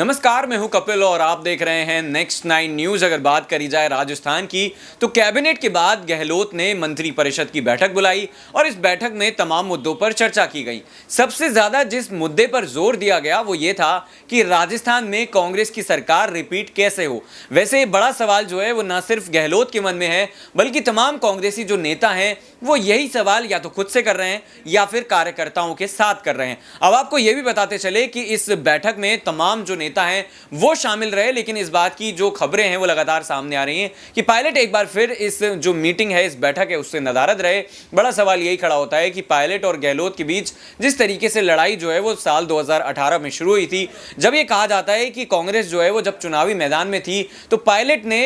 नमस्कार, मैं हूं कपिल और आप देख रहे हैं नेक्स्ट 9 न्यूज। अगर बात करी जाए राजस्थान की तो कैबिनेट के बाद गहलोत ने मंत्री परिषद की बैठक बुलाई और इस बैठक में तमाम मुद्दों पर चर्चा की गई। सबसे ज्यादा जिस मुद्दे पर जोर दिया गया वो ये था कि राजस्थान में कांग्रेस की सरकार रिपीट कैसे हो। वैसे बड़ा सवाल जो है वो ना सिर्फ गहलोत के मन में है बल्कि तमाम कांग्रेसी जो नेता हैं वो यही सवाल या तो खुद से कर रहे हैं या फिर कार्यकर्ताओं के साथ कर रहे हैं। अब आपको यह भी बताते चले कि इस बैठक में तमाम जो नेता हैं वो शामिल रहे, लेकिन इस बात की जो खबरें हैं वो लगातार सामने आ रही हैं कि पायलट एक बार फिर इस जो मीटिंग है, इस बैठक है, उससे नदारद रहे। बड़ा सवाल यही खड़ा होता है कि पायलट और गहलोत के बीच जिस तरीके से लड़ाई जो है वो साल 2018 में शुरू हुई थी, जब ये कहा जाता है कि कांग्रेस जो है वो जब चुनावी मैदान में थी तो पायलट ने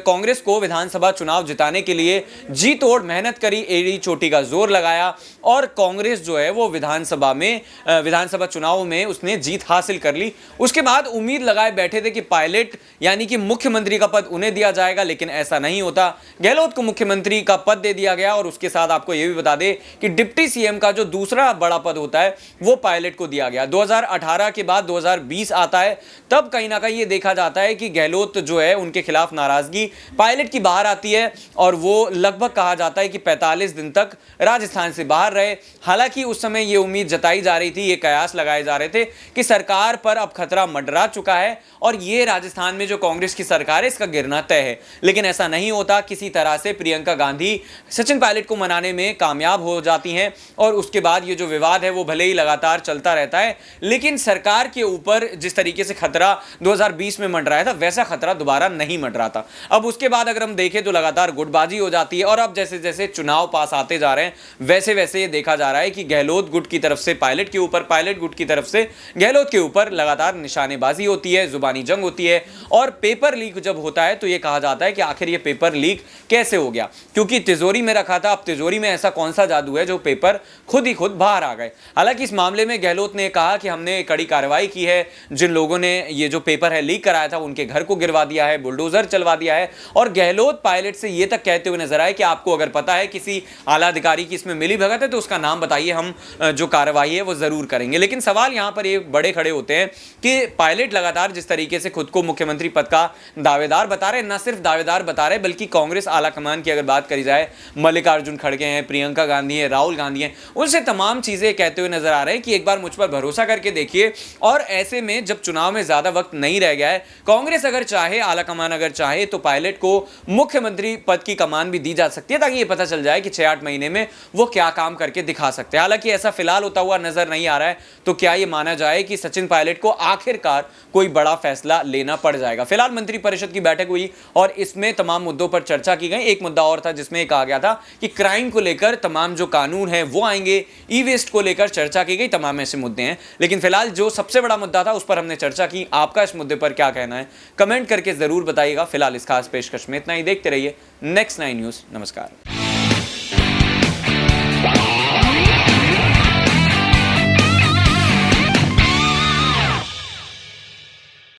कांग्रेस को विधानसभा चुनाव जिताने के लिए जी तोड़ मेहनत करी, एड़ी चोटी का जोर लगाया और कांग्रेस जो है वो विधानसभा चुनाव में उसने जीत हासिल कर ली। उसके बाद उम्मीद लगाए बैठे थे कि पायलट यानी कि मुख्यमंत्री का पद उन्हें दिया जाएगा, लेकिन ऐसा नहीं होता। गहलोत को मुख्यमंत्री का पद दे दिया गया और उसके साथ आपको यह भी बता दें कि डिप्टी सीएम का जो दूसरा बड़ा पद होता है वो पायलट को दिया गया। 2018 के बाद 2020 आता है, तब कहीं ना कहीं ये देखा जाता है कि गहलोत जो है उनके खिलाफ नाराजगी पायलट की बाहर आती है और वो लगभग कहा जाता है कि 45 दिन तक राजस्थान से बाहर रहे। हालांकि उस समय ये उम्मीद जताई जा रही थी, ये कयास लगाए जा रहे थे कि सरकार पर अब खतरा मंडरा चुका है और ये राजस्थान में जो कांग्रेस की सरकार है इसका गिरना तय है, लेकिन ऐसा नहीं होता। किसी तरह से प्रियंका गांधी सचिन पायलट को मनाने में कामयाब हो जाती हैं और उसके बाद ये जो विवाद है वो भले ही लगातार चलता रहता है, लेकिन सरकार के ऊपर जिस तरीके से खतरा 2020 में मंडराया था वैसा खतरा दोबारा नहीं मंडरा था। अब उसके बाद अगर हम देखें तो लगातार गुटबाजी हो जाती है और अब जैसे जैसे चुनाव पास आते जा रहे हैं वैसे वैसे ये देखा जा रहा है कि गहलोत गुट की तरफ से पायलट के ऊपर, पायलट गुट की तरफ से गहलोत के ऊपर लगातार निशानेबाजी होती है, जुबानी जंग होती है। और पेपर लीक जब होता है तो ये कहा जाता है कि आखिर ये पेपर लीक कैसे हो गया, क्योंकि तिजोरी में रखा था, अब तिजोरी में ऐसा कौन सा जादू है जो पेपर खुद ही खुद बाहर आ गए। हालांकि इस मामले में गहलोत ने कहा कि हमने कड़ी कार्रवाई की है, जिन लोगों ने ये जो पेपर है लीक कराया था उनके घर को गिरवा दिया है, बुलडोजर चलवा दिया है। और गहलोत पायलट से ये तक कहते हुए नजर आए कि आपको अगर पता है किसी आला अधिकारी की इसमें मिली भगत है तो उसका नाम बताइए, हम जो कार्रवाई है वो जरूर करेंगे। लेकिन सवाल यहां पर ये बड़े खड़े होते हैं कि पायलट लगातार जिस तरीके से खुद को मुख्यमंत्री पद का दावेदार बता रहे, न सिर्फ दावेदार बता रहे बल्कि कांग्रेस आला कमान की अगर बात करी जाए, मल्लिकार्जुन खड़गे हैं, प्रियंका गांधी है, राहुल गांधी हैं, उनसे तमाम चीजें कहते हुए नजर आ रहे हैं कि एक बार मुझ पर भरोसा करके देखिए। और ऐसे में जब चुनाव में ज्यादा वक्त नहीं रह गया है, कांग्रेस अगर चाहे, आला कमान अगर चाहे तो पायलट को मुख्यमंत्री पद की कमान भी दी जा सकती है ताकि यह पता चल जाए कि 6-8 महीने में वो क्या काम करके दिखा सकते हैं। हालांकि ऐसा फिलहाल होता हुआ नजर नहीं आ रहा है, तो क्या यह माना जाए कि सचिन पायलट को आखिरकार कोई बड़ा फैसला लेना पड़ जाएगा। फिलहाल मंत्री परिषद की बैठक हुई और इसमें तमाम मुद्दों पर चर्चा की गई। एक मुद्दा और था जिसमें कहा गया था कि क्राइम को लेकर तमाम जो कानून है वो आएंगे, ई वेस्ट को लेकर चर्चा की गई, तमाम ऐसे मुद्दे हैं। लेकिन फिलहाल जो सबसे बड़ा मुद्दा था उस पर हमने चर्चा की। आपका इस मुद्दे पर क्या कहना है कमेंट करके जरूर बताइएगा। फिलहाल इस खास पेशकश में इतना ही। देखते रहिए नेक्स्ट 9 न्यूज। नमस्कार।